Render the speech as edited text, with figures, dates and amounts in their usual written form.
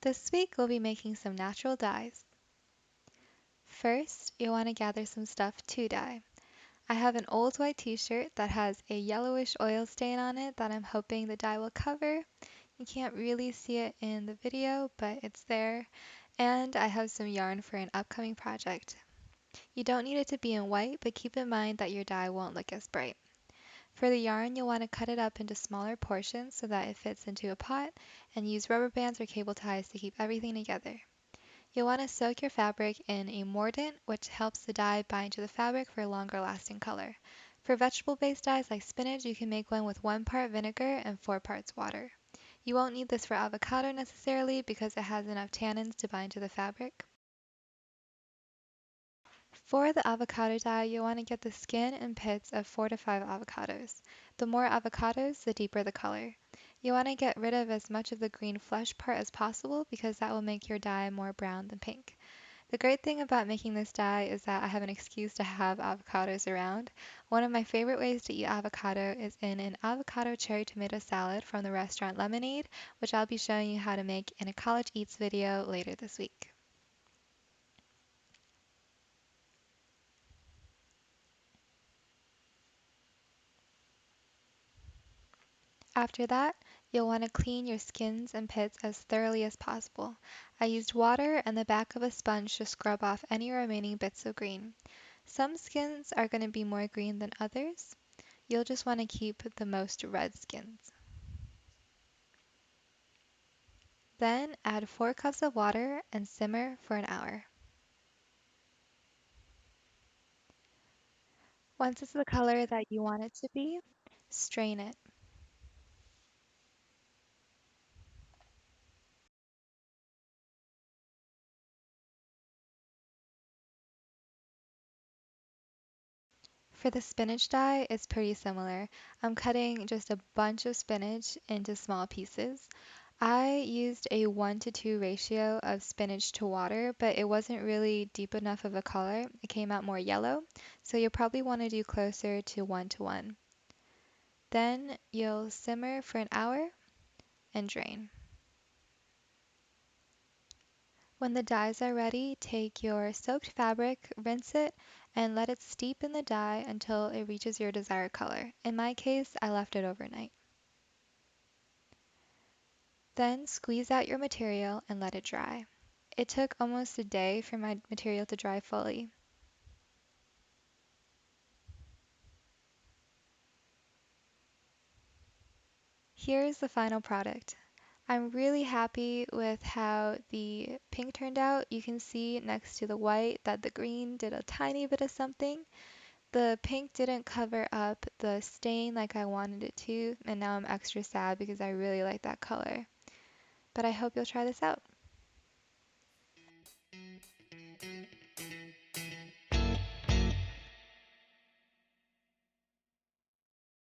This week we'll be making some natural dyes. First, you'll want to gather some stuff to dye. I have an old white t-shirt that has a yellowish oil stain on it that I'm hoping the dye will cover. You can't really see it in the video, but it's there. And I have some yarn for an upcoming project. You don't need it to be in white, but keep in mind that your dye won't look as bright. For the yarn, you'll want to cut it up into smaller portions so that it fits into a pot, and use rubber bands or cable ties to keep everything together. You'll want to soak your fabric in a mordant, which helps the dye bind to the fabric for a longer lasting color. For vegetable-based dyes like spinach, you can make one with 1 part vinegar and 4 parts water. You won't need this for avocado necessarily because it has enough tannins to bind to the fabric. For the avocado dye, you'll want to get the skin and pits of 4 to 5 avocados. The more avocados, the deeper the color. You want to get rid of as much of the green flesh part as possible because that will make your dye more brown than pink. The great thing about making this dye is that I have an excuse to have avocados around. One of my favorite ways to eat avocado is in an avocado cherry tomato salad from the restaurant Lemonade, which I'll be showing you how to make in a College Eats video later this week. After that, you'll want to clean your skins and pits as thoroughly as possible. I used water and the back of a sponge to scrub off any remaining bits of green. Some skins are going to be more green than others. You'll just want to keep the most red skins. Then add 4 cups of water and simmer for an hour. Once it's the color that you want it to be, strain it. For the spinach dye, it's pretty similar. I'm cutting just a bunch of spinach into small pieces. I used a 1:2 ratio of spinach to water, but it wasn't really deep enough of a color. It came out more yellow, so you'll probably want to do closer to 1:1. Then you'll simmer for an hour and drain. When the dyes are ready, take your soaked fabric, rinse it, and let it steep in the dye until it reaches your desired color. In my case, I left it overnight. Then squeeze out your material and let it dry. It took almost a day for my material to dry fully. Here's the final product. I'm really happy with how the pink turned out. You can see next to the white that the green did a tiny bit of something. The pink didn't cover up the stain like I wanted it to, and now I'm extra sad because I really like that color. But I hope you'll try this out.